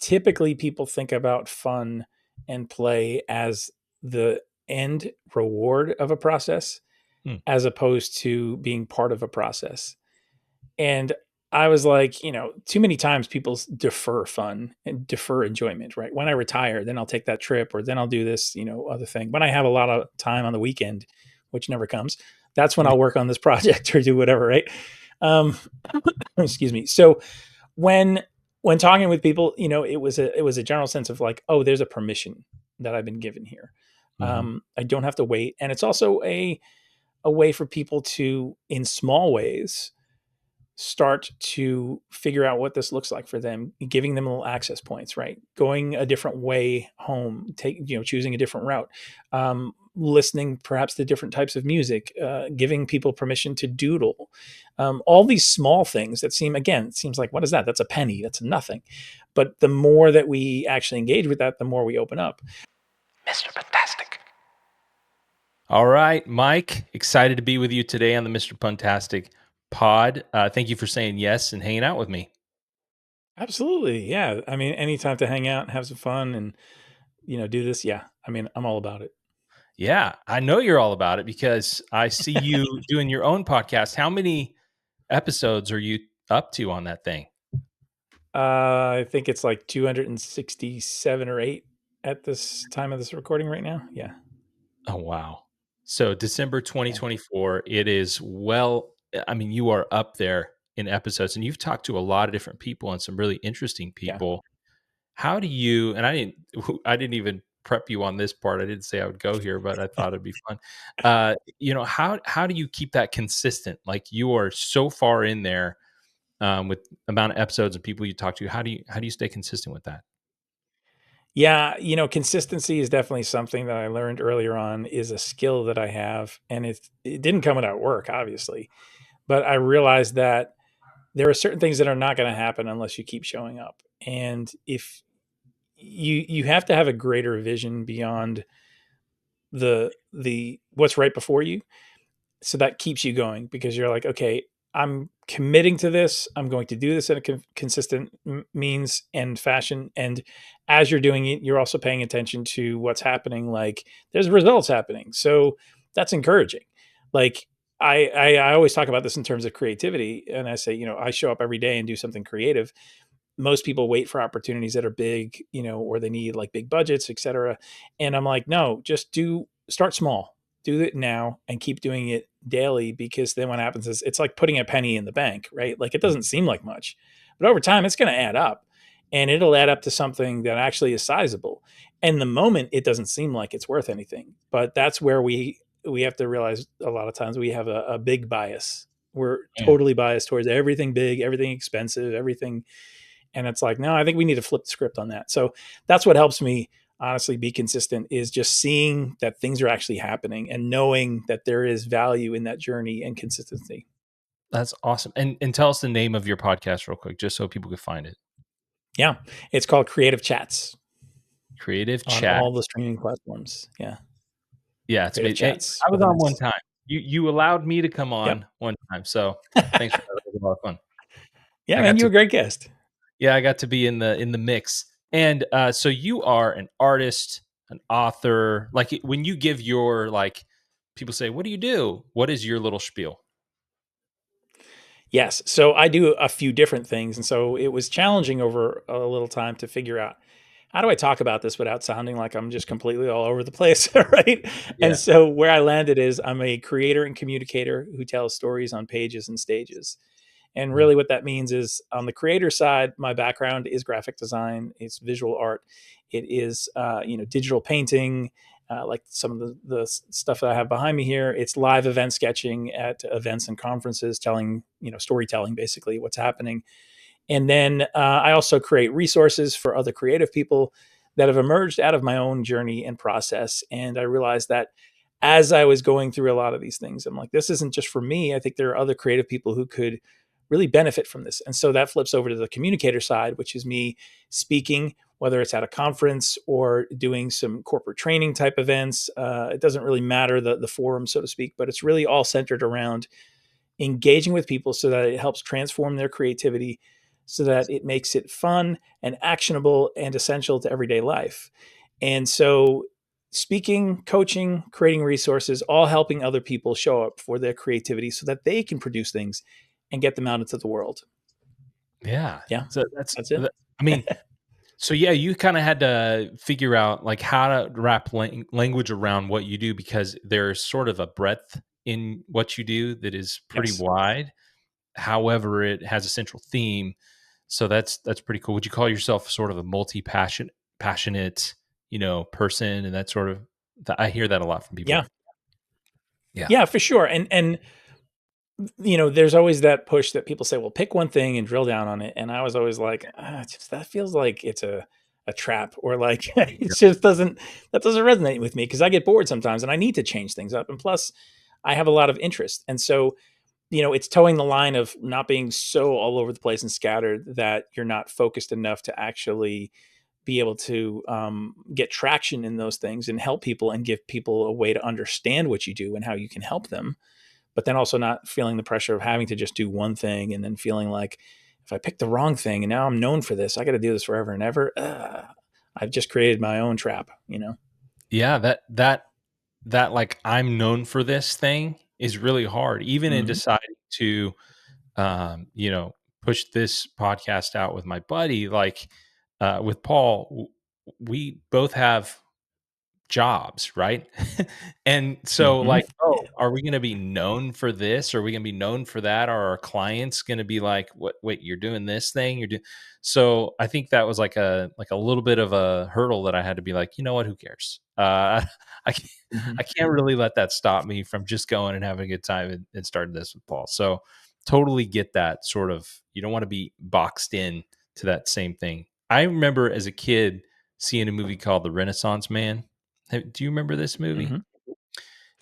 typically people think about fun and play as the end reward of a process, Hmm. as opposed to being part of a process. And I was like, too many times people defer fun and defer enjoyment, right? When I retire, then I'll take that trip, or then I'll do this, other thing. When I have a lot of time on the weekend, which never comes, that's when I'll work on this project or do whatever, right? Um, excuse me. So when when talking with people, it was a general sense of like, oh, there's a permission that I've been given here. Mm-hmm. I don't have to wait, and it's also a way for people to, in small ways, start to figure out what this looks like for them, giving them little access points, right? Going a different way home, choosing a different route, listening perhaps to different types of music, giving people permission to doodle, all these small things that it seems like, what is that? That's a penny. That's nothing. But the more that we actually engage with that, the more we open up. Mr. Puntastic. All right, Mike, excited to be with you today on the Mr. Puntastic pod. Thank you for saying yes and hanging out with me. Absolutely. Yeah. I mean, anytime to hang out and have some fun and, do this. Yeah. I mean, I'm all about it. Yeah, I know you're all about it because I see you doing your own podcast. How many episodes are you up to on that thing? I think it's like 267 or 8 at this time of this recording right now. Yeah. Oh, wow. So December Yeah. 2024, it is I mean, you are up there in episodes and you've talked to a lot of different people and some really interesting Yeah. people. How do you, and I didn't even prep you on this part. I didn't say I would go here, but I thought it'd be fun. How do you keep that consistent? Like you are so far in there with amount of episodes and people you talk to. How do you stay consistent with that? Yeah, consistency is definitely something that I learned earlier on, is a skill that I have, and it didn't come without work, obviously. But I realized that there are certain things that are not going to happen unless you keep showing up. And if you have to have a greater vision beyond the what's right before you, so that keeps you going, because you're like, okay, I'm committing to this, I'm going to do this in a consistent means and fashion. And as you're doing it, you're also paying attention to what's happening, like there's results happening, so that's encouraging. Like I always talk about this in terms of creativity, and I say, I show up every day and do something creative. Most people wait for opportunities that are big, or they need like big budgets, etc. And I'm like, no, just start small, do it now and keep doing it daily, because then what happens is it's like putting a penny in the bank, right? Like it doesn't seem like much, but over time it's going to add up, and it'll add up to something that actually is sizable. And the moment, it doesn't seem like it's worth anything, but that's where we have to realize a lot of times we have a big bias. We're Yeah. totally biased towards everything big, everything expensive, everything. And it's like, no, I think we need to flip the script on that. So that's what helps me honestly be consistent, is just seeing that things are actually happening and knowing that there is value in that journey and consistency. That's awesome. And tell us the name of your podcast real quick, just so people can find it. Yeah. It's called Creative Chats Creative on Chat. all the streaming platforms. Yeah. Yeah, it's Creative amazing. Hey, Chats I was with an on one S. time. You allowed me to come Yep. on one time, so thanks for that. It was a lot of fun. Yeah, I man, got you're to a great guest. Yeah, I got to be in the mix. And so you are an artist, an author. Like when you give your like, people say, "What do you do?" What is your little spiel? Yes. So I do a few different things. And so it was challenging over a little time to figure out, how do I talk about this without sounding like I'm just completely all over the place? Right. And Yeah. so where I landed is, I'm a creator and communicator who tells stories on pages and stages. And Mm. really what that means is, on the creator side, my background is graphic design, it's visual art, it is digital painting, like some of the stuff that I have behind me here. It's live event sketching at events and conferences, telling, storytelling, basically what's happening. And then I also create resources for other creative people that have emerged out of my own journey and process. And I realized that as I was going through a lot of these things, I'm like, this isn't just for me. I think there are other creative people who could really benefit from this. And so that flips over to the communicator side, which is me speaking, whether it's at a conference or doing some corporate training type events. It doesn't really matter the forum, so to speak, but it's really all centered around engaging with people so that it helps transform their creativity, so that it makes it fun and actionable and essential to everyday life. And so, speaking, coaching, creating resources, all helping other people show up for their creativity so that they can produce things and get them out into the world. Yeah. Yeah, So that's it. I mean, so yeah, you kind of had to figure out like how to wrap language around what you do because there's sort of a breadth in what you do that is pretty Yes. wide. However, it has a central theme. So that's pretty cool. Would you call yourself sort of a passionate, person and that sort of I hear that a lot from Yeah. people. Yeah. Yeah, for sure. And there's always that push that people say, "Well, pick one thing and drill down on it." And I was always like, just, that feels like it's a trap, or like it just doesn't that doesn't resonate with me because I get bored sometimes and I need to change things up. And plus, I have a lot of interest, and so it's towing the line of not being so all over the place and scattered that you're not focused enough to actually be able to get traction in those things and help people and give people a way to understand what you do and how you can help them, but then also not feeling the pressure of having to just do one thing and then feeling like, if I pick the wrong thing and now I'm known for this, I got to do this forever and ever. I've just created my own trap. Yeah, that like I'm known for this thing is really hard even in Hmm. deciding to push this podcast out with my buddy, like with Paul, we both have jobs, right? And so, Hmm. like, oh, are we going to be known for this? Are we going to be known for that? Are our clients going to be like, "What? Wait, you're doing this thing? You're doing?" So, I think that was like a little bit of a hurdle that I had to be like, you know what? Who cares? I can't, Hmm. I can't really let that stop me from just going and having a good time and starting this with Paul. So, totally get that sort of. You don't want to be boxed in to that same thing. I remember as a kid seeing a movie called The Renaissance Man. Do you remember this movie? Hmm.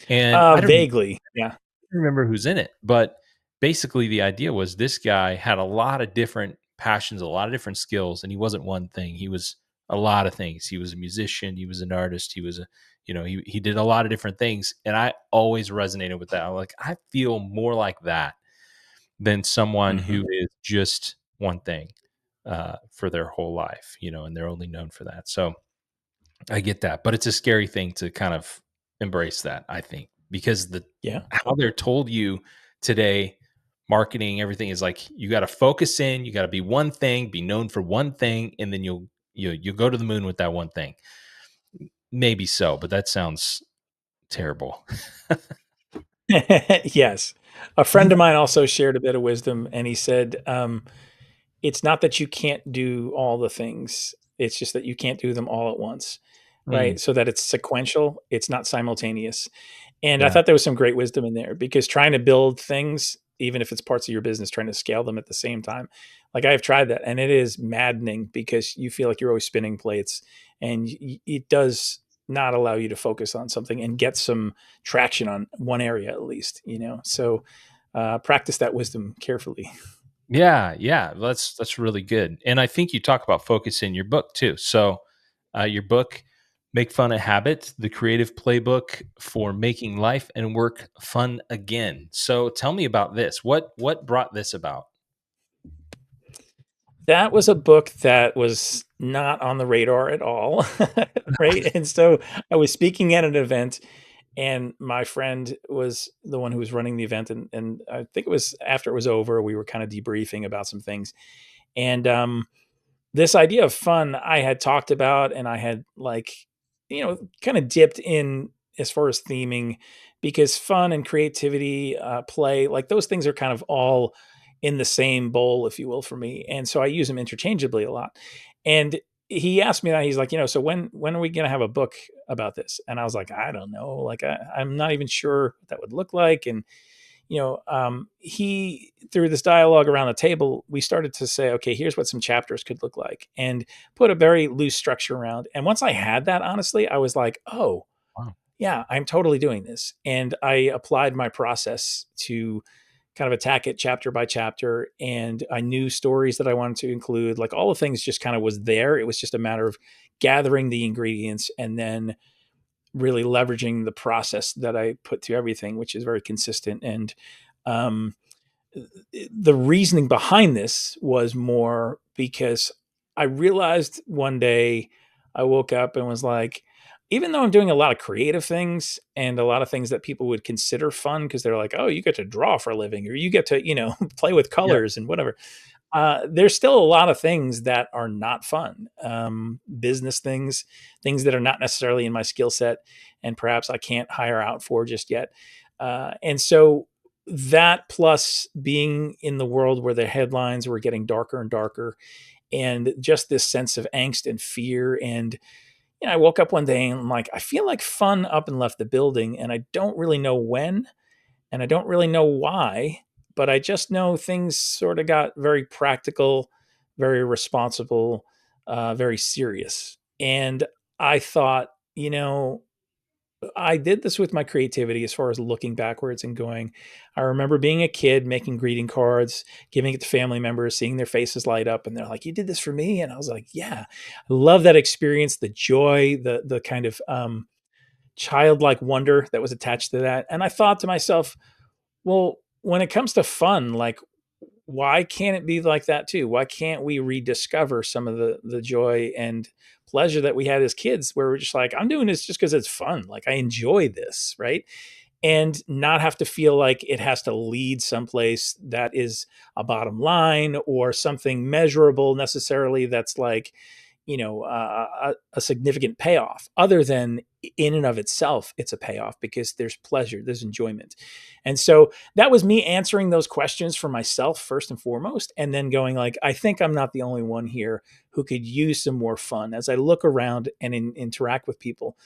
And I don't Vaguely. Yeah. remember who's in it, but basically the idea was this guy had a lot of different passions, a lot of different skills, and he wasn't one thing. He was a lot of things. He was a musician, he was an artist, he was he did a lot of different things. And I always resonated with that. I'm like, I feel more like that than someone Hmm. who is just one thing for their whole life, and they're only known for that. So I get that, but it's a scary thing to kind of embrace that, I think, because the Yeah. how they're told you today, marketing, everything is like you got to focus in, you got to be one thing, be known for one thing, and then you'll go to the moon with that one thing. Maybe so, but that sounds terrible. Yes. A friend of mine also shared a bit of wisdom, and he said, it's not that you can't do all the things, it's just that you can't do them all at once, Mm, right? So that it's sequential, it's not simultaneous. And I yeah. thought there was some great wisdom in there, because trying to build things, even if it's parts of your business, trying to scale them at the same time, like I've tried that, and it is maddening because you feel like you're always spinning plates, and it does not allow you to focus on something and get some traction on one area at least. So practice that wisdom carefully. Yeah, yeah, that's really good, and I think you talk about focus in your book too. So, your book, "Make Fun a Habit: The Creative Playbook for Making Life and Work Fun Again." So, tell me about this. What brought this about? That was a book that was not on the radar at all, right? And so I was speaking at an event, and my friend was the one who was running the event, and I think it was after it was over, we were kind of debriefing about some things, and this idea of fun I had talked about, and I had, like, kind of dipped in as far as theming, because fun and creativity, play, like those things are kind of all in the same bowl, if you will, for me. And so I use them interchangeably a lot. And he asked me that. He's like, so when are we going to have a book about this? And I was like, I don't know. Like, I'm not even sure what that would look like. And he, through this dialogue around the table, we started to say, okay, here's what some chapters could look like, and put a very loose structure around. And once I had that, honestly, I was like, oh, Wow. yeah, I'm totally doing this. And I applied my process to kind of attack it chapter by chapter. And I knew stories that I wanted to include, like all the things just kind of was there. It was just a matter of gathering the ingredients and then really leveraging the process that I put to everything, which is very consistent. And um, the reasoning behind this was more because I realized one day I woke up and was like, even though I'm doing a lot of creative things and a lot of things that people would consider fun because they're like, oh, you get to draw for a living or you get to, play with Yeah. colors and whatever. There's still a lot of things that are not fun. Business things, things that are not necessarily in my skill set, and perhaps I can't hire out for just yet. And so that plus being in the world where the headlines were getting darker and darker, and just this sense of angst and fear. And I woke up one day and I'm like, I feel like fun up and left the building, and I don't really know when, and I don't really know why, but I just know things sort of got very practical, very responsible, very serious. And I thought, I did this with my creativity as far as looking backwards and going. I remember being a kid making greeting cards, giving it to family members, seeing their faces light up, and they're like, "You did this for me," and I was like, "Yeah." I love that experience, the joy, the kind of childlike wonder that was attached to that. And I thought to myself, well, when it comes to fun, like, why can't it be like that too? Why can't we rediscover some of the joy and pleasure that we had as kids, where we're just like, I'm doing this just because it's fun. Like, I enjoy this, right? And not have to feel like it has to lead someplace that is a bottom line or something measurable necessarily that's like, a significant payoff, other than in and of itself it's a payoff because there's pleasure, there's enjoyment. And so that was me answering those questions for myself first and foremost, and then going like, I think I'm not the only one here who could use some more fun. As I look around and interact with people,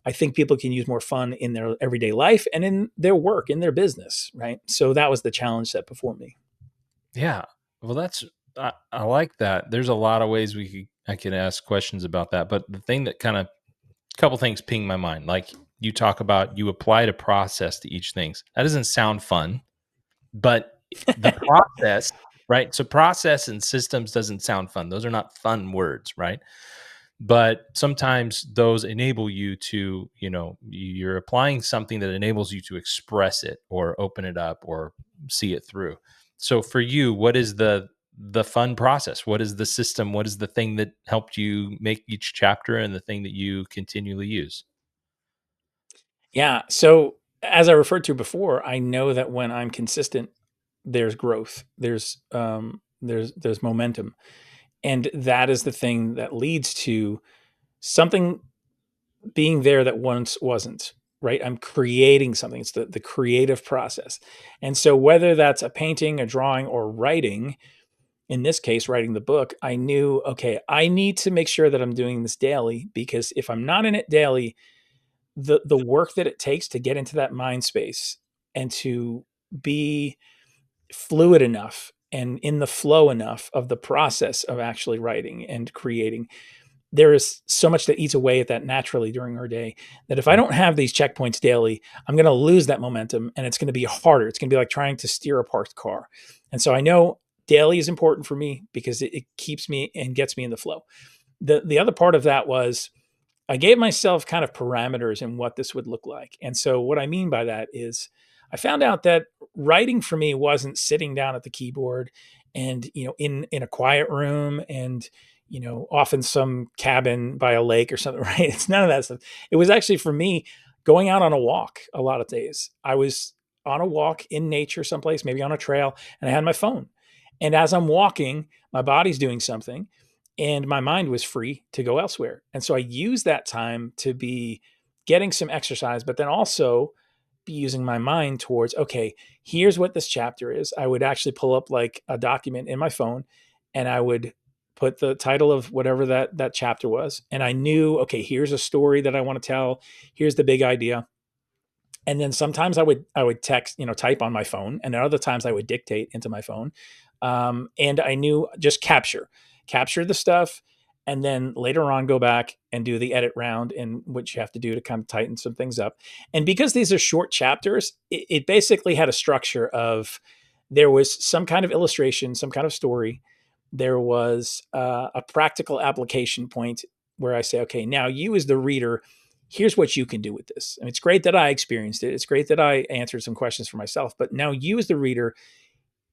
I think people can use more fun in their everyday life and in their work, in their business, right? So that was the challenge set before me. Yeah. Well, I like that. There's a lot of ways I could ask questions about that, but the thing that kind of couple things ping my mind. Like you talk about you applied a process to each things. That doesn't sound fun, but the process, right? So process and systems doesn't sound fun. Those are not fun words, right? But sometimes those enable you to, you're applying something that enables you to express it or open it up or see it through. So for you, what is the fun process? What is the system? What is the thing that helped you make each chapter and the thing that you continually use? Yeah. So as I referred to before, I know that when I'm consistent, there's growth, there's momentum, and that is the thing that leads to something being there that once wasn't. Right? I'm creating something. It's the creative process, and so whether that's a painting, a drawing, or writing, in this case, writing the book, I knew, okay, I need to make sure that I'm doing this daily, because if I'm not in it daily, the work that it takes to get into that mind space and to be fluid enough and in the flow enough of the process of actually writing and creating, there is so much that eats away at that naturally during our day, that if I don't have these checkpoints daily, I'm going to lose that momentum, and it's going to be harder. It's going to be like trying to steer a parked car. And so I know daily is important for me because it keeps me and gets me in the flow. The other part of that was I gave myself kind of parameters in what this would look like. And so what I mean by that is I found out that writing for me wasn't sitting down at the keyboard and, in a quiet room and, off in some cabin by a lake or something, right? It's none of that stuff. It was actually for me going out on a walk a lot of days. I was on a walk in nature someplace, maybe on a trail, and I had my phone. And as I'm walking, my body's doing something and my mind was free to go elsewhere. And so I used that time to be getting some exercise, but then also be using my mind towards, okay, here's what this chapter is. I would actually pull up like a document in my phone and I would put the title of whatever that chapter was. And I knew, okay, here's a story that I want to tell. Here's the big idea. And then sometimes I would text, type on my phone, and then other times I would dictate into my phone. And I knew just capture the stuff, and then later on go back and do the edit round, and what you have to do to kind of tighten some things up. And because these are short chapters, it basically had a structure of, there was some kind of illustration, some kind of story. There was a practical application point where I say, okay, now you as the reader, here's what you can do with this. I mean, it's great that I experienced it. It's great that I answered some questions for myself, but now you as the reader,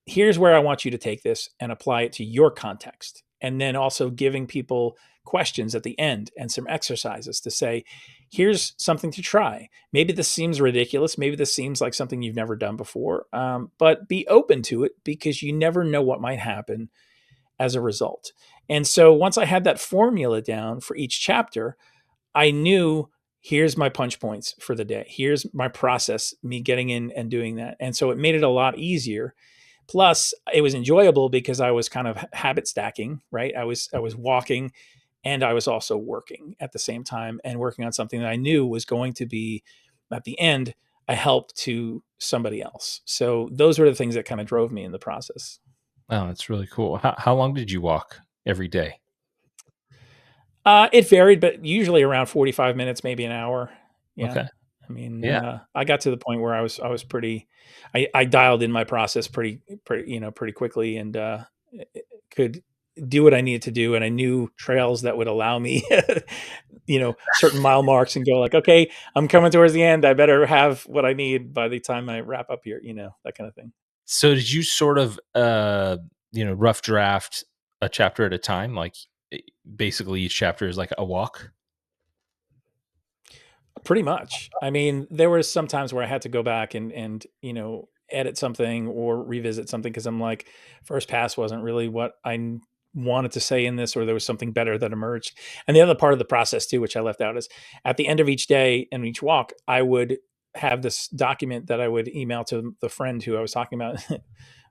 here's where I want you to take this and apply it to your context. And then also giving people questions at the end and some exercises to say, here's something to try. Maybe this seems ridiculous. Maybe this seems like something you've never done before, but be open to it because you never know what might happen as a result. And so once I had that formula down for each chapter, I knew here's my punch points for the day. Here's my process, me getting in and doing that. And so it made it a lot easier. Plus, it was enjoyable because I was kind of habit stacking, right? I was walking and I was also working at the same time and working on something that I knew was going to be at the end a help to somebody else. So those were the things that kind of drove me in the process. Oh, that's really cool. How long did you walk every day? It varied, but usually around 45 minutes, maybe an hour. Yeah. Okay. I mean, Yeah. I got to the point where I was pretty, I dialed in my process pretty quickly and, could do what I needed to do. And I knew trails that would allow me, certain mile marks and go like, okay, I'm coming towards the end. I better have what I need by the time I wrap up here, that kind of thing. So did you sort of, rough draft a chapter at a time? Like, eh, basically each chapter is like a walk? Pretty much. I mean, there were some times where I had to go back and edit something or revisit something because I'm like, first pass wasn't really what wanted to say in this, or there was something better that emerged. And the other part of the process too, which I left out, is at the end of each day and each walk, I would have this document that I would email to the friend who I was talking about,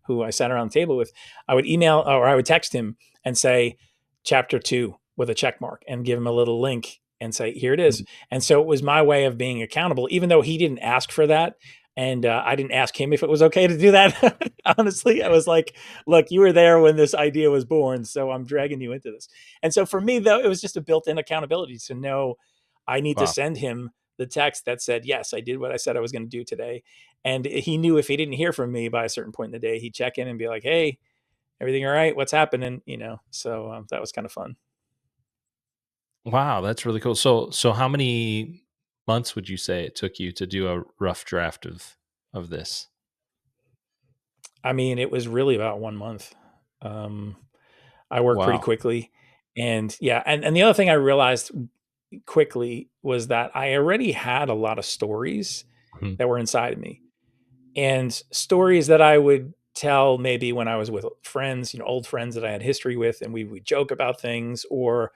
who I sat around the table with. I would email or I would text him and say, chapter 2 with a check mark and give him a little link and say, here it is. Mhm. And so it was my way of being accountable, even though he didn't ask for that. And I didn't ask him if it was okay to do that. Honestly, I was like, look, you were there when this idea was born. So I'm dragging you into this. And so for me, though, it was just a built in accountability to know I need to Wow. send him the text that said, yes, I did what I said I was going to do today. And he knew if he didn't hear from me by a certain point in the day, he'd check in and be like, hey, everything all right? What's happening? So that was kind of fun. Wow, that's really cool. So how many months would you say it took you to do a rough draft of this? I mean, it was really about 1 month. Um, I worked pretty Wow. quickly. And yeah, and the other thing I realized quickly was that I already had a lot of stories Mhm. that were inside of me, and stories that I would tell maybe when I was with friends, old friends that I had history with, and we would joke about things, or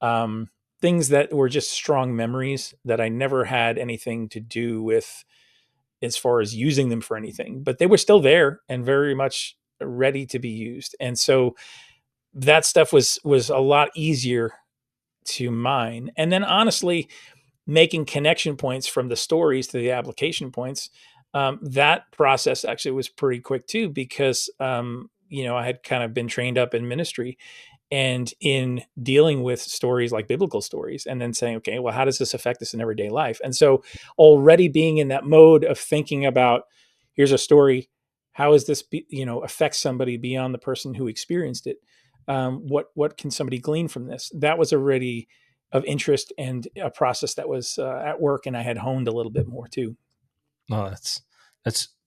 um, things that were just strong memories that I never had anything to do with as far as using them for anything, but they were still there and very much ready to be used. And so that stuff was a lot easier to mine. And then honestly, making connection points from the stories to the application points, that process actually was pretty quick too, because I had kind of been trained up in ministry and in dealing with stories like biblical stories, and then saying, okay, well, how does this affect us in everyday life? And so already being in that mode of thinking about, here's a story, how is this affect somebody beyond the person who experienced it? What can somebody glean from this? That was already of interest and a process that was at work, and I had honed a little bit more too. Oh,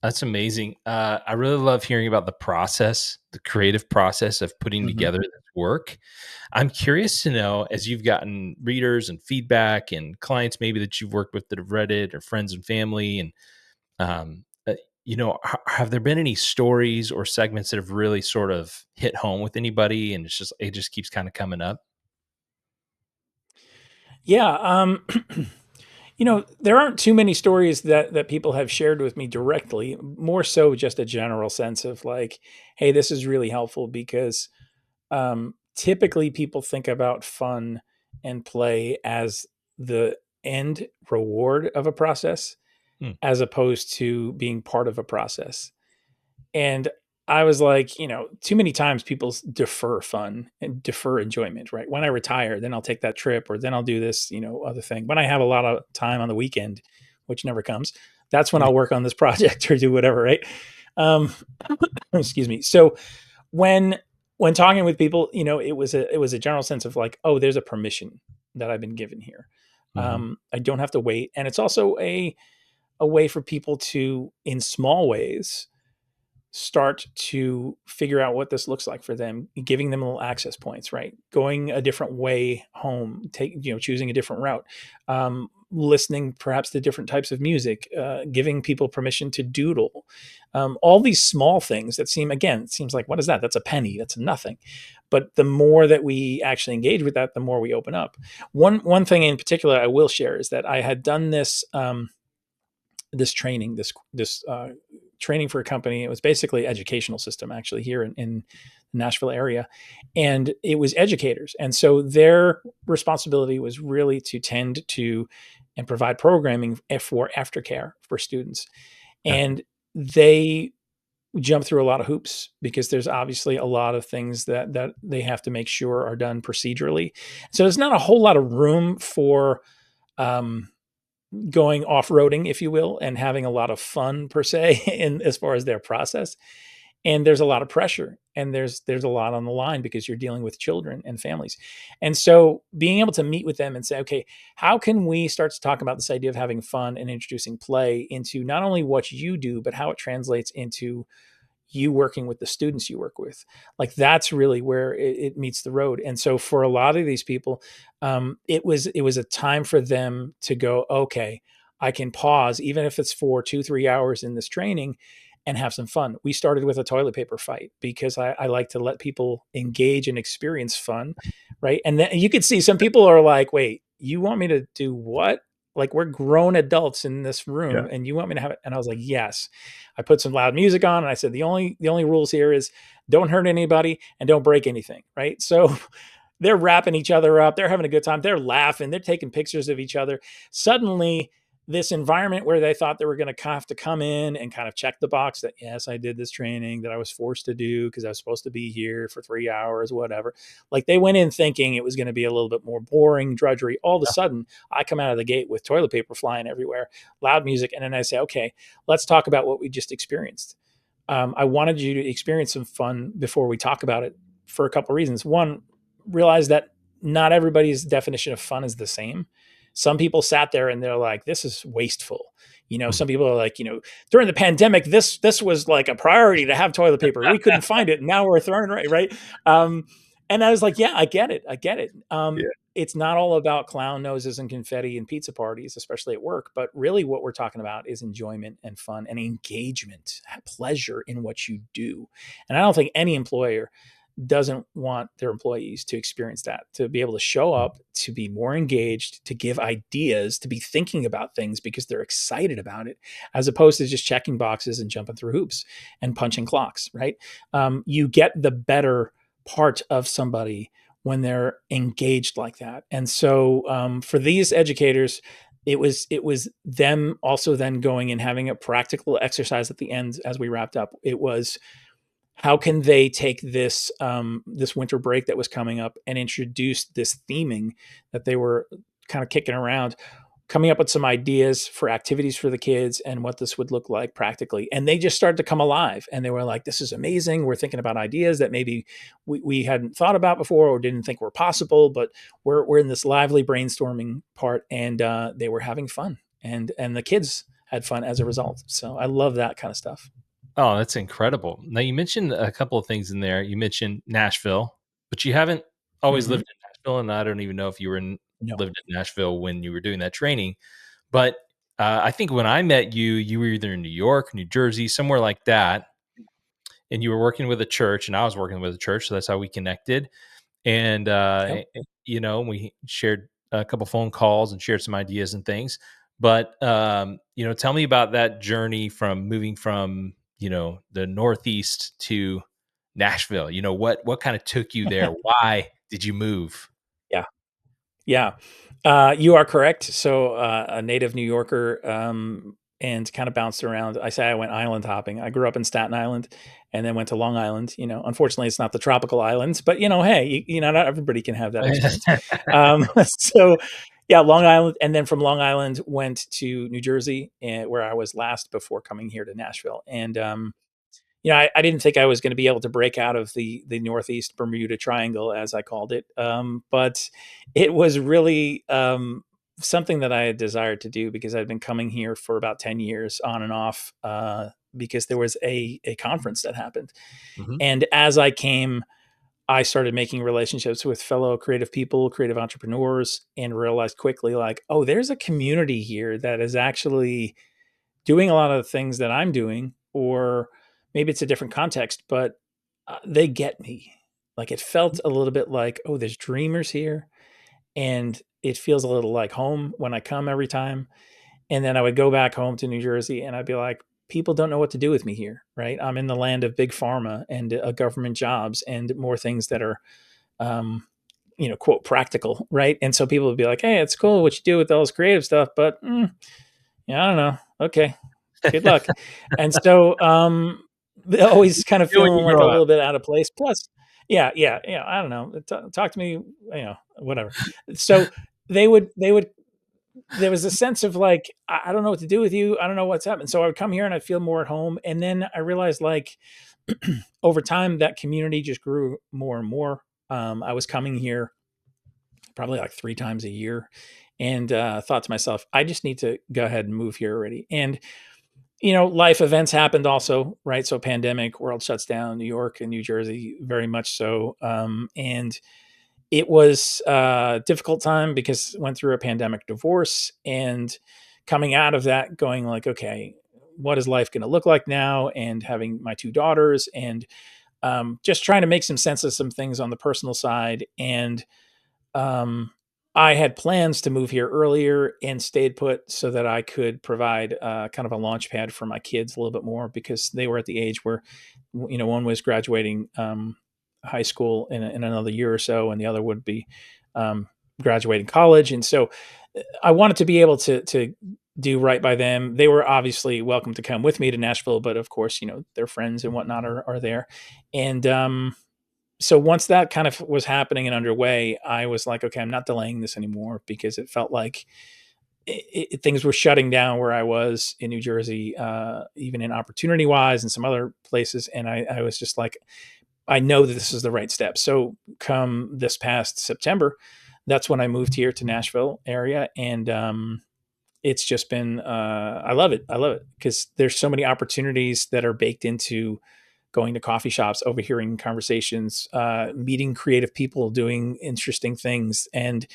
that's amazing. I really love hearing about the process, the creative process of putting Mhm. together this work. I'm curious to know, as you've gotten readers and feedback and clients maybe that you've worked with that have read it, or friends and family, and um, uh, have there been any stories or segments that have really sort of hit home with anybody, and it just keeps kind of coming up? Yeah, there aren't too many stories that people have shared with me directly. More so, just a general sense of like, hey, this is really helpful because typically people think about fun and play as the end reward of a process, Hmm. as opposed to being part of a process. And I was like, too many times people defer fun and defer enjoyment, right? When I retire, then I'll take that trip, or then I'll do this, other thing. When I have a lot of time on the weekend, which never comes, that's when Yeah. I'll work on this project or do whatever, right? Um, excuse me. So when when talking with people, it was a general sense of like, oh, there's a permission that I've been given here. Mhm. I don't have to wait, and it's also a way for people to, in small ways, start to figure out what this looks like for them, giving them little access points, right? Going a different way home, choosing a different route, listening perhaps to different types of music, giving people permission to doodle, all these small things that it seems like, what is that? That's a penny. That's nothing. But the more that we actually engage with that, the more we open up. One thing in particular I will share is that I had done this training, this training for a company. It was basically educational system actually here in the Nashville area, and it was educators, and so their responsibility was really to tend to and provide programming for aftercare for students, Yeah. and they jump through a lot of hoops because there's obviously a lot of things that they have to make sure are done procedurally. So there's not a whole lot of room for um, going off-roading, if you will, and having a lot of fun per se in as far as their process. And there's a lot of pressure and there's a lot on the line because you're dealing with children and families. And so being able to meet with them and say, okay, how can we start to talk about this idea of having fun and introducing play into not only what you do, but how it translates into you working with the students you work with, like that's really where it meets the road. And so for a lot of these people, it was a time for them to go, okay, I can pause even if it's for 2-3 hours in this training and have some fun. We started with a toilet paper fight because I like to let people engage and experience fun, right? And then you could see some people are like, wait, you want me to do what? Like, we're grown adults in this Yeah. room and you want me to have it? And I was like, yes. I put some loud music on and I said, the only rules here is don't hurt anybody and don't break anything. Right. So they're wrapping each other up. They're having a good time. They're laughing. They're taking pictures of each other. Suddenly, this environment where they thought they were going to have to come in and kind of check the box that, yes, I did this training that I was forced to do because I was supposed to be here for 3 hours, whatever. Like they went in thinking it was going to be a little bit more boring, drudgery. All of a sudden, I come out of the gate with toilet paper flying everywhere, loud music. And then I say, okay, let's talk about what we just experienced. I wanted you to experience some fun before we talk about it for a couple of reasons. One, realize that not everybody's definition of fun is the same. Some people sat there and they're like, this is wasteful. Mhm. Some people are like, during the pandemic, this was like a priority to have toilet paper. We couldn't find it. And now we're throwing right. Um, and I was like, yeah, I get it. I get it. Yeah. It's not all about clown noses and confetti and pizza parties, especially at work, but really what we're talking about is enjoyment and fun and engagement, pleasure in what you do. And I don't think any employer doesn't want their employees to experience that, to be able to show up, to be more engaged, to give ideas, to be thinking about things because they're excited about it, as opposed to just checking boxes and jumping through hoops and punching clocks, right? You get the better part of somebody when they're engaged like that. And so for these educators, it was them also then going and having a practical exercise at the end as we wrapped up. It was, how can they take this winter break that was coming up and introduce this theming that they were kind of kicking around, coming up with some ideas for activities for the kids and what this would look like practically. And they just started to come alive and they were like, this is amazing. We're thinking about ideas that maybe we hadn't thought about before or didn't think were possible, but we're in this lively brainstorming part, and they were having fun, and the kids had fun as a result. So I love that kind of stuff. Oh, that's incredible. Now you mentioned a couple of things in there. You mentioned Nashville, but you haven't always Hmm. lived in Nashville, and I don't even know if you No. lived in Nashville when you were doing that training. But I think when I met you, you were either in New York, New Jersey, somewhere like that, and you were working with a church, and I was working with a church, so that's how we connected. And Yep. we shared a couple phone calls and shared some ideas and things. But tell me about that journey from moving from the Northeast to Nashville. What kind of took you there? Why did you move? Yeah. Yeah. You are correct. So, a native New Yorker, and kind of bounced around. I say I went island hopping. I grew up in Staten Island and then went to Long Island. Unfortunately, it's not the tropical islands, but hey, not everybody can have that experience. So, yeah, Long Island. And then from Long Island, went to New Jersey, where I was last before coming here to Nashville. And, I didn't think I was going to be able to break out of the Northeast Bermuda Triangle, as I called it, but it was really something that I had desired to do because I'd been coming here for about 10 years on and off. because there was a conference that happened. Mhm. And as I came, I started making relationships with fellow creative people, creative entrepreneurs, and realized quickly, like, oh, there's a community here that is actually doing a lot of the things that I'm doing, or maybe it's a different context, but they get me. Like, it felt a little bit like, oh, there's dreamers here, and it feels a little like home when I come every time. And then I would go back home to New Jersey, and I'd be like, people don't know what to do with me here, right? I'm in the land of big pharma and government jobs and more things that are, um, quote, practical, right? And so people would be like, hey, it's cool what you do with all this creative stuff, but yeah, I don't know. Okay, good luck. And so always kind of Do when feeling you like a grow up. little bit out of place. Plus, yeah, I don't know. Talk to me, whatever. So they would there was a sense of like, I don't know what to do with you. I don't know what's happening. So I would come here and I'd feel more at home. And then I realized, like, over time, that community just grew more and more. I was coming here probably like 3 times a year, and thought to myself, I just need to go ahead and move here already. And life events happened also, right? So pandemic, world shuts down, New York and New Jersey, very much so. And it was a difficult time because went through a pandemic divorce, and coming out of that going like, okay, what is life going to look like now? And having my 2 daughters, and just trying to make some sense of some things on the personal side. And um, I had plans to move here earlier and stayed put so that I could provide kind of a launch pad for my kids a little bit more, because they were at the age where, one was graduating high school in another year or so, and the other would be um, graduating college. And so I wanted to be able to do right by them. They were obviously welcome to come with me to Nashville, but of course, their friends and whatnot are there. And so once that kind of was happening and underway, I was like, okay, I'm not delaying this anymore, because it felt like things were shutting down where I was in New Jersey, even in opportunity wise and some other places. And I was just like, I know that this is the right step. So come this past September, that's when I moved here to Nashville area. And it's just been, I love it. I love it because there's so many opportunities that are baked into going to coffee shops, overhearing conversations, meeting creative people doing interesting things. And,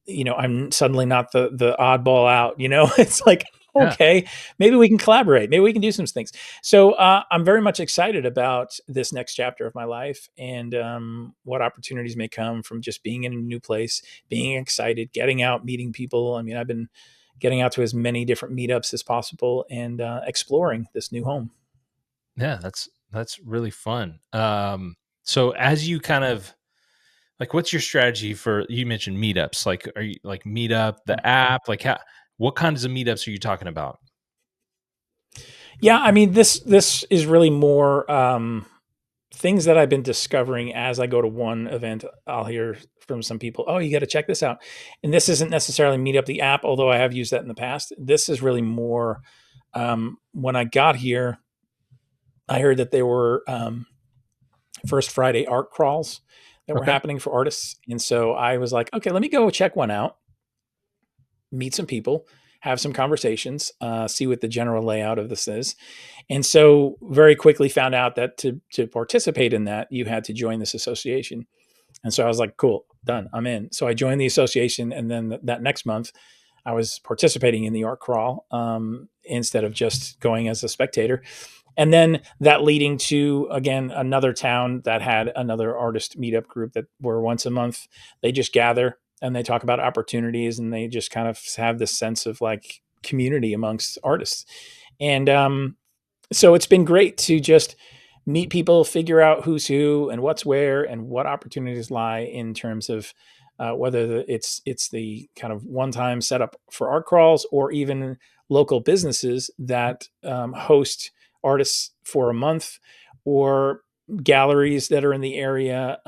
I'm suddenly not the oddball out, it's like, Yeah. okay, maybe we can collaborate. Maybe we can do some things. So I'm very much excited about this next chapter of my life, and what opportunities may come from just being in a new place, being excited, getting out, meeting people. I mean, I've been getting out to as many different meetups as possible, and exploring this new home. Yeah, that's really fun. So as you kind of like, what's your strategy for, you mentioned meetups, like, are you like Meetup, the app, like how, what kinds of meetups are you talking about? Yeah, I mean, this is really more things that I've been discovering as I go to one event. I'll hear from some people, "Oh, you got to check this out." And this isn't necessarily Meetup the app, although I have used that in the past. This is really more when I got here, I heard that there were First Friday art crawls that were Okay. happening for artists, and so I was like, "Okay, let me go check one out." Meet some people, have some conversations, see what the general layout of this is. And so very quickly found out that to participate in that, you had to join this association. And so I was like, cool, done, I'm in. So I joined the association, and then that next month, I was participating in the art crawl, instead of just going as a spectator. And then that leading to, again, another town that had another artist meetup group that were once a month. They just gather and they talk about opportunities, and they just kind of have this sense of like community amongst artists. And so it's been great to just meet people, figure out who's who and what's where and what opportunities lie in terms of whether it's the kind of one-time setup for art crawls, or even local businesses that host artists for a month, or galleries that are in the area,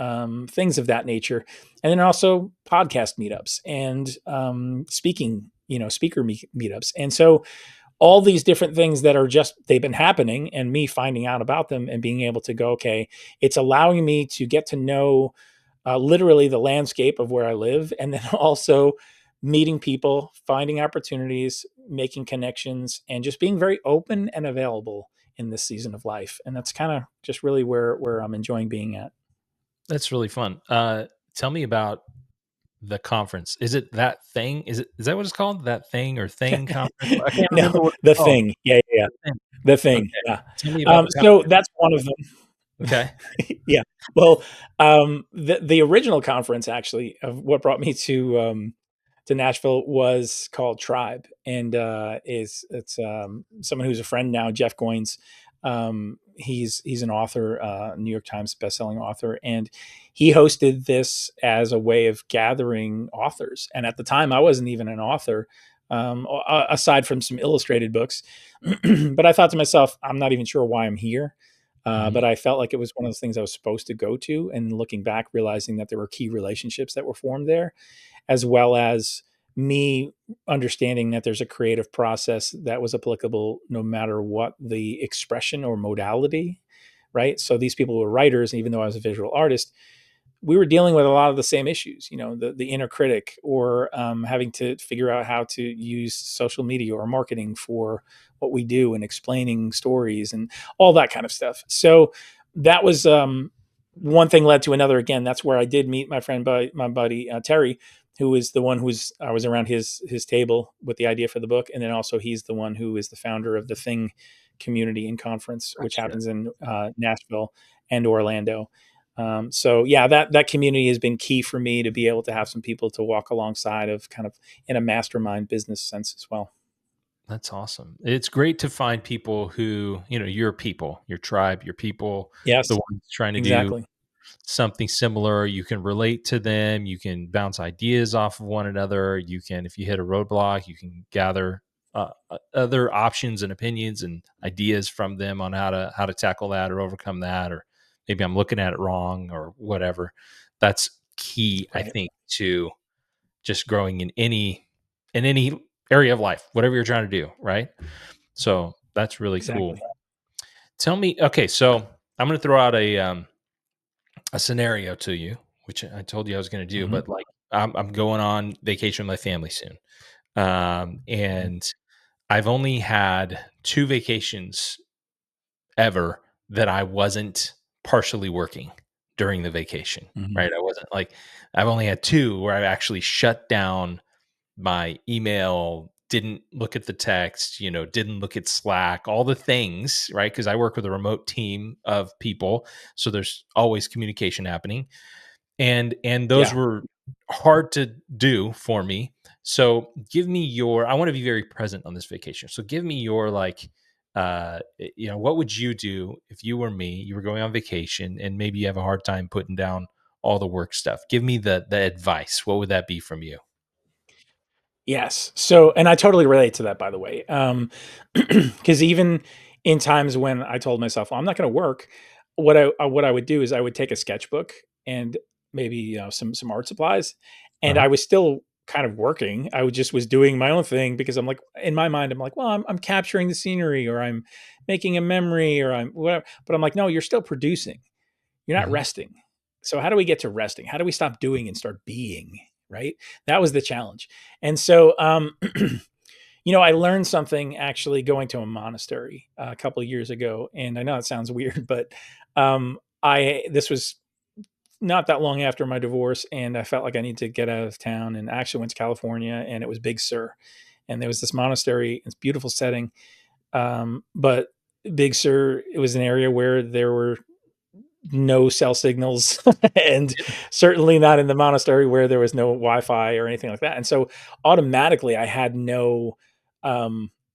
things of that nature. And then also podcast meetups and speaking, speaker meetups. And so all these different things that are just, they've been happening, and me finding out about them and being able to go, okay, it's allowing me to get to know literally the landscape of where I live, and then also meeting people, finding opportunities, making connections, and just being very open and available in this season of life. And that's kind of just really where I'm enjoying being at. That's really fun. Tell me about the conference. Is it that thing? Is that what it's called? That thing or thing conference? I can't No, remember what it's the called. thing. Yeah, yeah, yeah. The thing. The thing. Okay. Yeah. Tell me about the So conference. that's one of them. Okay. Yeah. Well, the original conference actually of what brought me to Nashville was called Tribe, and is it's someone who's a friend now, Jeff Goins. He's an author, New York Times bestselling author, and he hosted this as a way of gathering authors. And at the time, I wasn't even an author, aside from some illustrated books. But I thought to myself, I'm not even sure why I'm here. Mhm. But I felt like it was one of those things I was supposed to go to. And looking back, realizing that there were key relationships that were formed there, as well as me understanding that there's a creative process that was applicable no matter what the expression or modality, right? So these people were writers, and even though I was a visual artist, we were dealing with a lot of the same issues, the inner critic, or having to figure out how to use social media or marketing for what we do and explaining stories and all that kind of stuff. So that was one thing led to another. Again, that's where I did meet my buddy Terry, who is the one I was around his table with the idea for the book, and then also he's the one who is the founder of the Thing community and conference, which Gotcha. happens in Nashville and Orlando. So yeah, that community has been key for me to be able to have some people to walk alongside of, kind of in a mastermind business sense as well. That's awesome. It's great to find people who, your people, your tribe, your people, the Yes, ones trying to do exactly. something similar. You can relate to them. You can bounce ideas off of one another. You can, if you hit a roadblock, you can gather other options and opinions and ideas from them on how to tackle that or overcome that, or maybe I'm looking at it wrong or whatever. That's key, I Right. think, to just growing in any area of life, whatever you're trying to do, right? So that's really cool. Exactly. Tell me, okay, so I'm going to throw out a scenario to you, which I told you I was going to do, Hmm. but like I'm going on vacation with my family soon, and I've only had two vacations ever that I wasn't partially working during the vacation. Hmm. Right, I wasn't like I've only had two where I've actually shut down my email, didn't look at the text, didn't look at Slack, all the things, right? Because I work with a remote team of people, so there's always communication happening, and those Yeah. were hard to do for me. So give me your. I want to be very present on this vacation. So give me your like. What would you do if you were me? You were going on vacation, and maybe you have a hard time putting down all the work stuff. Give me the advice. What would that be from you? Yes. So, and I totally relate to that, by the way. Because even in times when I told myself, well, I'm not going to work, what I would do is I would take a sketchbook and maybe some art supplies, and Uh-huh. I was still kind of working. I would just was doing my own thing because I'm like, in my mind, I'm like, well, I'm capturing the scenery, or I'm making a memory, or I'm whatever. But I'm like, no, you're still producing. You're not Hmm. resting. So how do we get to resting? How do we stop doing and start being? Right. That was the challenge. And so, I learned something actually going to a monastery a couple of years ago, and I know it sounds weird, but I this was not that long after my divorce, and I felt like I needed to get out of town, and I actually went to California, and it was Big Sur, and there was this monastery. It's a beautiful setting, but Big Sur, it was an area where there were no cell signals and certainly not in the monastery where there was no Wi-Fi or anything like that. And so automatically I had no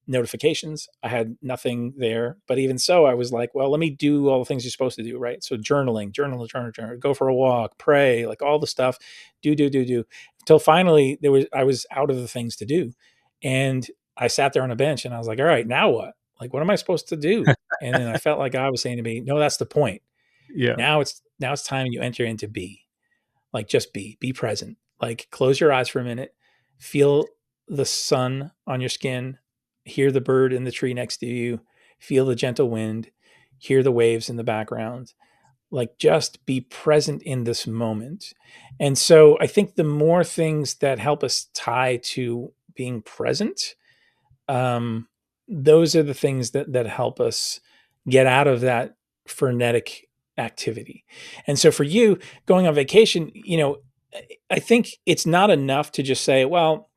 notifications. I had nothing there. But even so, I was like, well, let me do all the things you're supposed to do, right? So journal, go for a walk, pray, like all the stuff, do. Until finally I was out of the things to do. And I sat there on a bench and I was like, all right, now what? Like, what am I supposed to do? And then I felt like God was saying to me, no, that's the point. Yeah. Now it's time you enter into be. Like, just be present. Like, close your eyes for a minute, feel the sun on your skin, hear the bird in the tree next to you, feel the gentle wind, hear the waves in the background. Like, just be present in this moment. And so I think the more things that help us tie to being present, um, those are the things that help us get out of that frenetic activity. And so for you going on vacation, I think it's not enough to just say, well,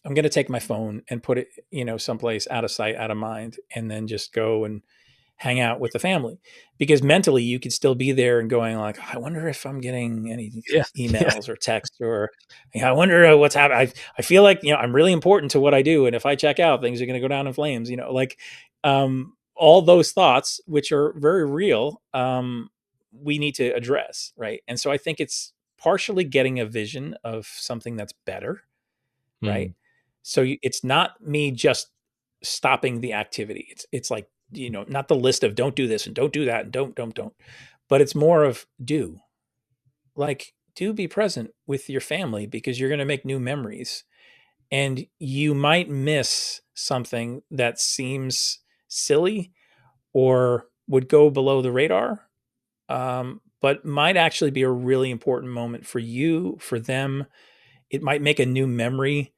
I'm going to take my phone and put it, someplace out of sight, out of mind, and then just go and hang out with the family, because mentally you could still be there and going like, I wonder if I'm getting any Yeah. Yeah. emails or texts, or I wonder what's happening. I feel like, I'm really important to what I do. And if I check out, things are going to go down in flames, like, all those thoughts, which are very real, we need to address. Right. And so I think it's partially getting a vision of something that's better. Right. Mm, So it's not me just stopping the activity. It's like, not the list of don't do this and don't do that and don't, but it's more of do. Like, do be present with your family, because you're going to make new memories, and you might miss something that seems silly or would go below the radar, but might actually be a really important moment for you, for them. It might make a new memory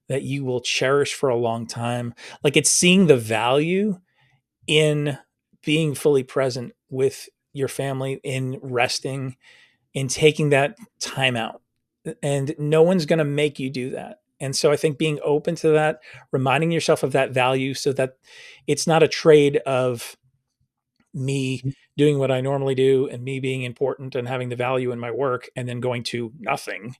that you will cherish for a long time. Like, it's seeing the value in being fully present with your family, in resting, in taking that time out. And no one's going to make you do that. And so I think being open to that, reminding yourself of that value, so that it's not a trade of me doing what I normally do and me being important and having the value in my work and then going to nothing.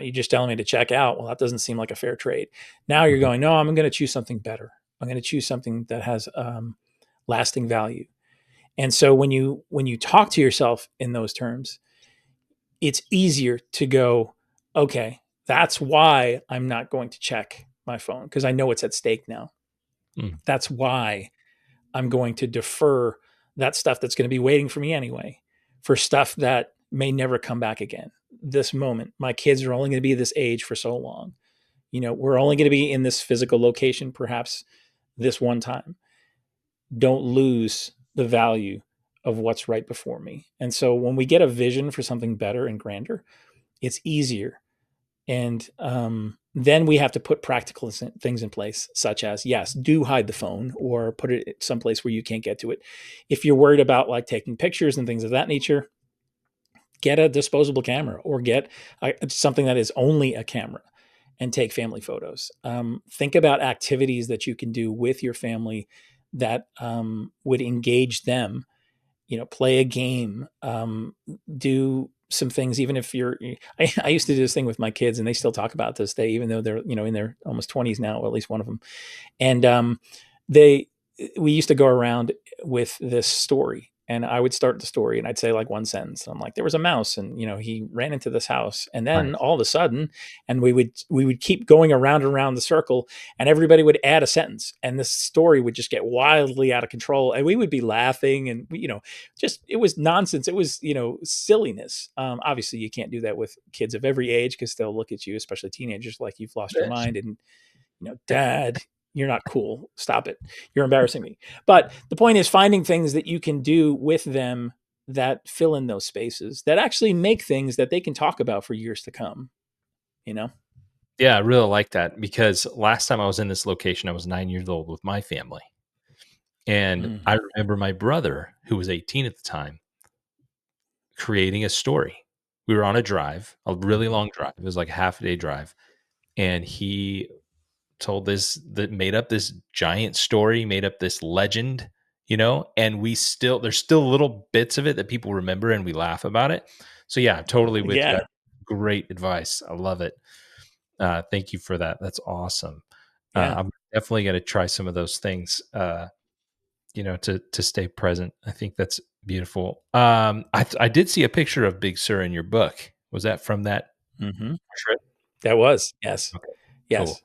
You just telling me to check out. Well, that doesn't seem like a fair trade. Now you're mhm, going, no, I'm going to choose something better. I'm going to choose something that has lasting value. And so when you talk to yourself in those terms, it's easier to go, okay, that's why I'm not going to check my phone, because I know it's at stake now. mm, That's why I'm going to defer that stuff that's going to be waiting for me anyway, for stuff that may never come back again. This moment, my kids are only going to be this age for so long. We're only going to be in this physical location, perhaps this one time. Don't lose the value of what's right before me. And so when we get a vision for something better and grander, it's easier. And then we have to put practical things in place, such as, yes, do hide the phone or put it someplace where you can't get to it. If you're worried about like taking pictures and things of that nature, get a disposable camera, or get something that is only a camera and take family photos. Think about activities that you can do with your family that would engage them. Play a game, do some things. Even if I used to do this thing with my kids, and they still talk about this day, even though they're in their almost 20s now, or at least one of them. And they we used to go around with this story, and I would start the story and I'd say like one sentence. I'm like, there was a mouse, and he ran into this house, and then right. all of a sudden, and we would keep going around and around the circle, and everybody would add a sentence, and this story would just get wildly out of control, and we would be laughing, and just, it was nonsense. It was silliness. Obviously you can't do that with kids of every age, because they'll look at you, especially teenagers, like you've lost your Yes. mind, and dad, you're not cool. Stop it. You're embarrassing me. But the point is finding things that you can do with them that fill in those spaces, that actually make things that they can talk about for years to come, you know? Yeah, I really like that because last time I was in this location, I was 9 years old with my family, and Mm. I remember my brother, who was 18 at the time, creating a story. We were on a drive, a really long drive. It was like a half a day drive, and he told this that made up this giant story, made up this legend, and we still there's still little bits of it that people remember and we laugh about it. So yeah, I'm totally with you. Yeah. Great advice. I love it. Thank you for that. That's awesome. Yeah. I'm definitely going to try some of those things, to stay present. I think that's beautiful. I did see a picture of Big Sur in your book. Was that from that Hmm. trip? That was, yes. Okay, Yes. cool.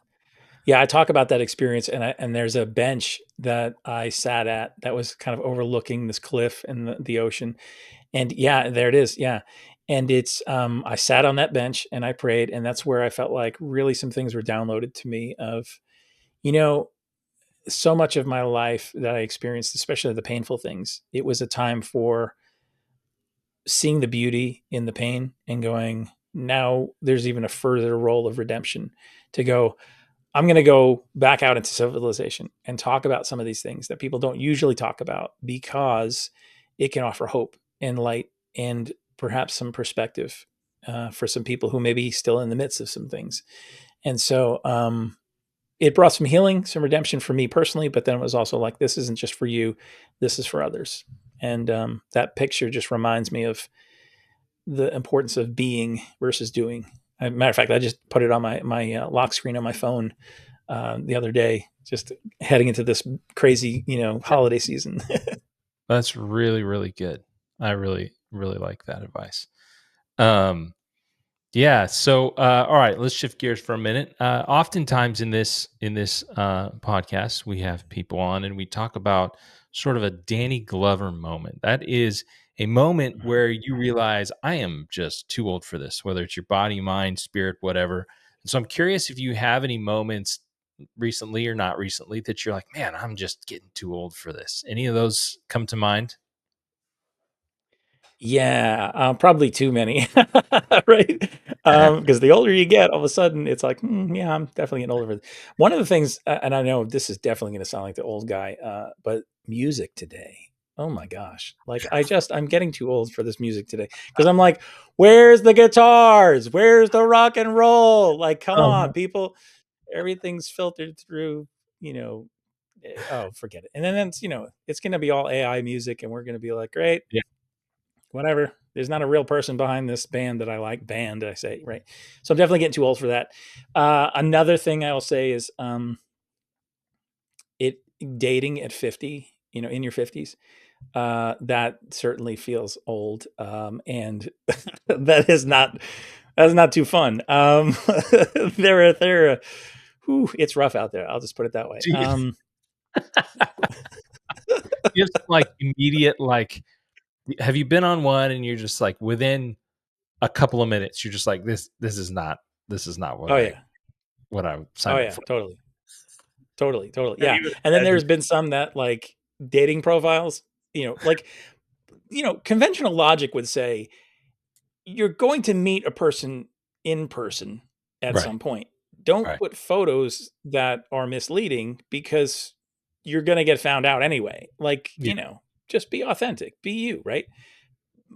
Yeah. I talk about that experience, and there's a bench that I sat at that was kind of overlooking this cliff and the ocean. And yeah, there it is. Yeah. And it's, I sat on that bench and I prayed, and that's where I felt like really some things were downloaded to me of, you know, so much of my life that I experienced, especially the painful things, it was a time for seeing the beauty in the pain and going, now there's even a further role of redemption to go. I'm going to go back out into civilization and talk about some of these things that people don't usually talk about because it can offer hope and light and perhaps some perspective for some people who may be still in the midst of some things. And so it brought some healing, some redemption for me personally, but then it was also like, this isn't just for you, this is for others. And that picture just reminds me of the importance of being versus doing. As a matter of fact, I just put it on my lock screen on my phone the other day, just heading into this crazy, holiday season. That's really, really good. I really, really like that advice. Um, yeah. So, all right, let's shift gears for a minute. Oftentimes in this podcast, we have people on and we talk about sort of a Danny Glover moment. That is a moment Mhm. where you realize I am just too old for this, whether it's your body, mind, spirit, whatever. And so, I'm curious if you have any moments recently or not recently that you're like, man, I'm just getting too old for this. Any of those come to mind? Yeah, probably too many, right? Because the older you get, all of a sudden it's like, yeah, I'm definitely getting older. One of the things, and I know this is definitely going to sound like the old guy, but music today. Oh my gosh! Like I'm getting too old for this music today because I'm like, where's the guitars? Where's the rock and roll? Like, come on, Um, people! Everything's filtered through, you know. Oh, forget it. And then it's going to be all AI music, and we're going to be like, great, yeah. whatever. There's not a real person behind this band that I like. Band, I say, right? So I'm definitely getting too old for that. Another thing I will say is it dating at 50, in your 50s. That certainly feels old, and that is not that's not too fun. It's rough out there. I'll just put it that way. Do you have some, like, immediate, like have you been on one and you're just like within a couple of minutes, you're just like, this is not Oh yeah, what I oh signed up yeah, for. totally. Totally, totally. Have Yeah. you And then have you there's been some that like dating profiles, like, conventional logic would say you're going to meet a person in person at Right, some point. Don't right. put photos that are misleading because you're going to get found out anyway. Like, Yeah, just be authentic, be you, right?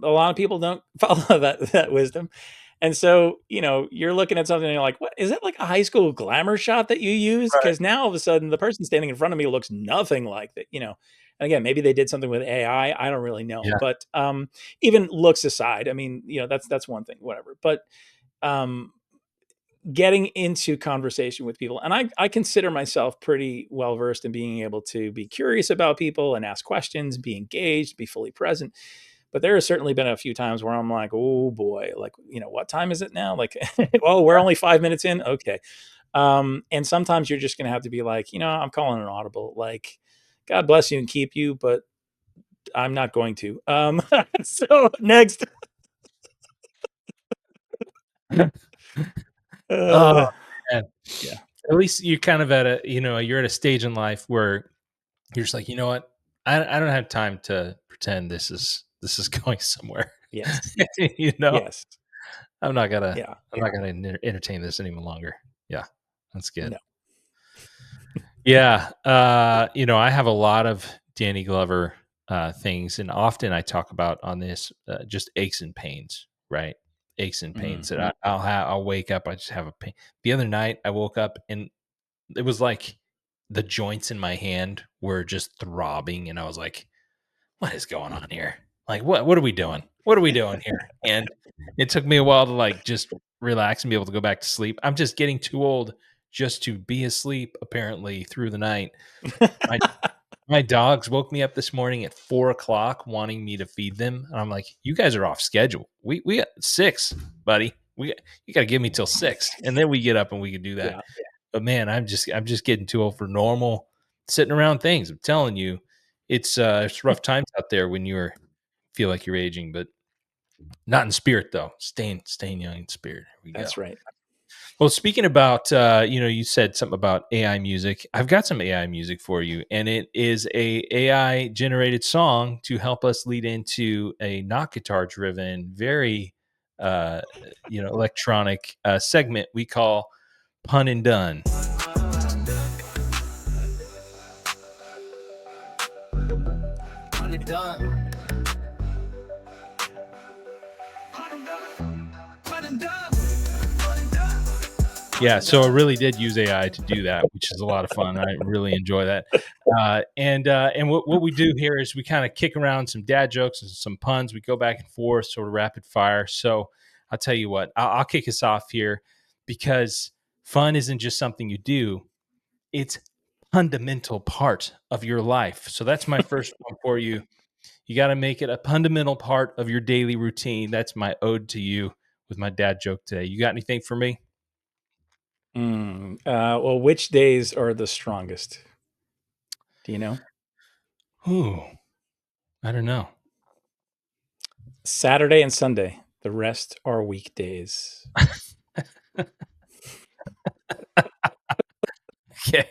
A lot of people don't follow that wisdom. And so, you're looking at something and you're like, what is that, like a high school glamour shot that you used? right. Because now all of a sudden the person standing in front of me looks nothing like that. And again, maybe they did something with AI. I don't really know. Yeah, But even looks aside, I mean, that's one thing, whatever. But um getting into conversation with people, and I consider myself pretty well versed in being able to be curious about people and ask questions, be engaged, be fully present. But there has certainly been a few times where I'm like, oh boy, like, what time is it now? Like, oh, we're only 5 minutes in. Okay. And sometimes you're just going to have to be like, I'm calling an audible. Like, God bless you and keep you, but I'm not going to. So next. oh, Uh, man. yeah. At least you're kind of at you're at a stage in life where you're just like, "You know what? I don't have time to pretend this is going somewhere." Yes. You know? Yes. I'm not gonna Yeah. I'm not gonna entertain this any longer. Yeah, that's good. No. Yeah, I have a lot of Danny Glover things, and often I talk about on this just aches and pains, right? Aches and pains Mm. that I'll wake up, I just have a pain. The other night, I woke up and it was like the joints in my hand were just throbbing, and I was like, "What is going on here? Like, what are we doing? What are we doing here?" And it took me a while to like just relax and be able to go back to sleep. I'm just getting too old just to be asleep apparently through the night. My my dogs woke me up this morning at 4 o'clock wanting me to feed them. And I'm like, you guys are off schedule. We got 6, buddy. You gotta give me till 6. And then we get up and we can do that. Yeah. But man, I'm just getting too old for normal sitting around things. I'm telling you, it's rough times out there when you're feel like you're aging, but not in spirit though. Staying young in spirit. Here we go. That's right. Well, speaking about, you said something about AI music. I've got some AI music for you, and it is a AI generated song to help us lead into a not guitar driven, very, electronic segment we call "Pun and Done." done. Yeah, so I really did use AI to do that, which is a lot of fun. I really enjoy that. And what we do here is we kind of kick around some dad jokes and some puns. We go back and forth, sort of rapid fire. So I'll tell you what, I'll kick us off here because fun isn't just something you do; it's fundamental part of your life. So that's my first one for you. You got to make it a fundamental part of your daily routine. That's my ode to you with my dad joke today. You got anything for me? Well, which days are the strongest? Do you know? Ooh, I don't know. Saturday and Sunday. The rest are weekdays. Okay.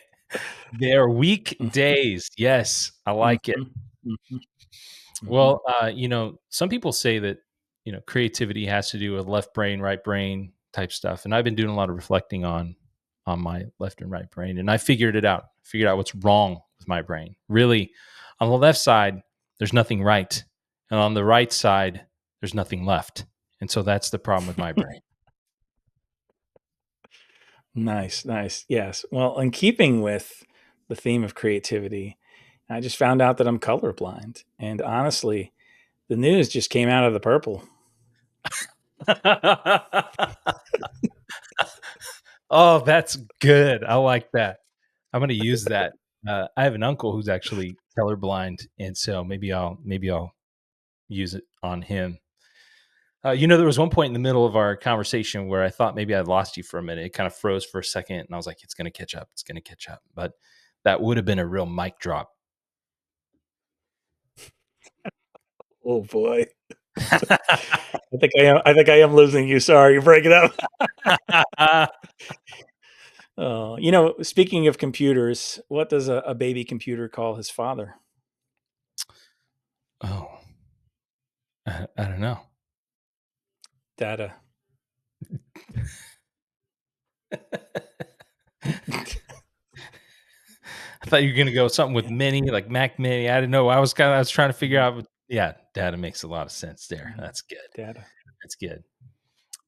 They're Mhm, weekdays. Yes, I like it. mhm, mhm, mhm. Well, some people say that, creativity has to do with left brain, right brain type stuff. And I've been doing a lot of reflecting on my left and right brain. And I figured it out. Figured out what's wrong with my brain. Really, on the left side, there's nothing right. And on the right side, there's nothing left. And so that's the problem with my brain. Nice, nice. Yes. Well, in keeping with the theme of creativity, I just found out that I'm colorblind. And honestly, the news just came out of the purple. Oh, that's good. I like that. I'm gonna use that. I have an uncle who's actually colorblind, and so maybe I'll use it on him. There was one point in the middle of our conversation where I thought maybe I'd lost you for a minute. It kind of froze for a second, and I was like, "It's gonna catch up. It's gonna catch up." But that would have been a real mic drop. Oh boy. I think I am losing you. Sorry, break it up. Speaking of computers, what does a baby computer call his father? Oh, I don't know. Data. I thought you were gonna go something with mini, like Mac Mini. I didn't know. I was trying to figure out. Yeah, data makes a lot of sense there. That's good. Data. That's good.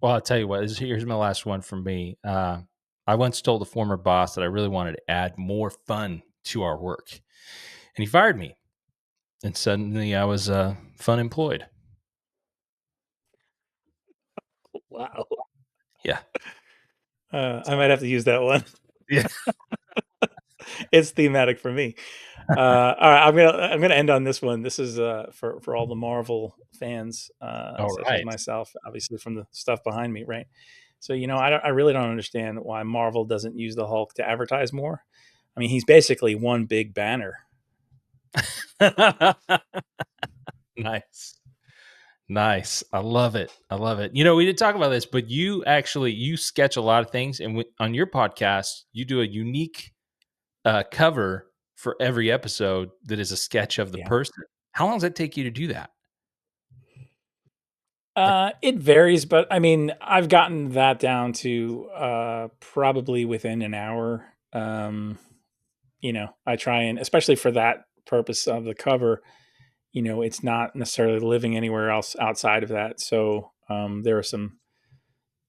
Well, I'll tell you what. Here's my last one from me. I once told a former boss that I really wanted to add more fun to our work, and he fired me. And suddenly, I was fun employed. Wow. Yeah, I might have to use that one. yeah. It's thematic for me. All right, I'm gonna end on this one. This is for all the Marvel fans, All such as right. myself, obviously from the stuff behind me, right? So I really don't understand why Marvel doesn't use the Hulk to advertise more. I mean, he's basically one big banner. Nice. Nice. I love it. I love it. We didn't talk about this, but you sketch a lot of things, and on your podcast, you do a unique cover for every episode that is a sketch of the Yeah. person. How long does it take you to do that? Like, It varies, but I mean, I've gotten that down to probably within an hour. I try and, especially for that purpose of the cover, it's not necessarily living anywhere else outside of that. So there are some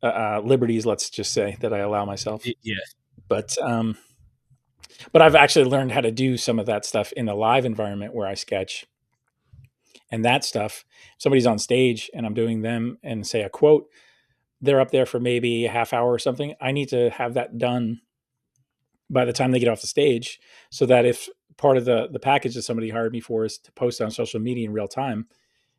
liberties, let's just say, that I allow myself. yeah, But but I've actually learned how to do some of that stuff in the live environment where I sketch, and that stuff. If somebody's on stage and I'm doing them and say a quote, they're up there for maybe a half hour or something. I need to have that done by the time they get off the stage, so that if part of the package that somebody hired me for is to post on social media in real time,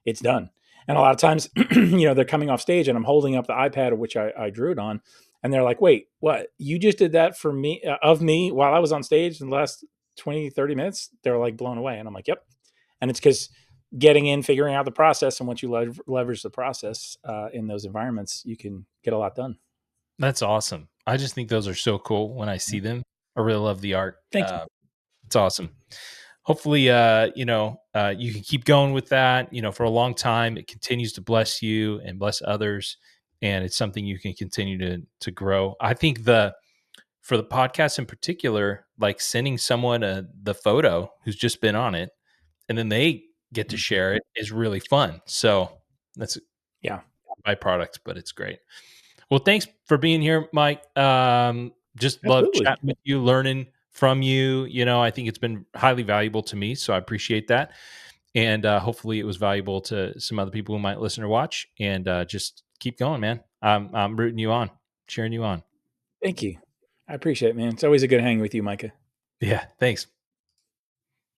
it's done. And a lot of times, they're coming off stage and I'm holding up the iPad which I drew it on, and they're like, "Wait, what? You just did that for me of me while I was on stage in the last 20, 30 minutes?" They're like blown away, and I'm like, "Yep." And it's because getting in, figuring out the process, and once you leverage the process in those environments, you can get a lot done. that's awesome. I just think those are so cool when I Yeah. see them. I really love the art. Thank you. It's awesome. Hopefully, you can keep going with that. For a long time, it continues to bless you and bless others, and it's something you can continue to grow. I think for the podcast in particular, like sending someone the photo who's just been on it, and then they get to Mhm. share it is really fun. So that's a Yeah, byproduct, but it's great. Well, thanks for being here, Mike. Just love absolutely. chatting with you, learning from you. I think it's been highly valuable to me, so I appreciate that. And hopefully, it was valuable to some other people who might listen or watch. And just keep going, man. I'm rooting you on, cheering you on. Thank you. I appreciate it, man. It's always a good hang with you, Micah. Yeah, thanks.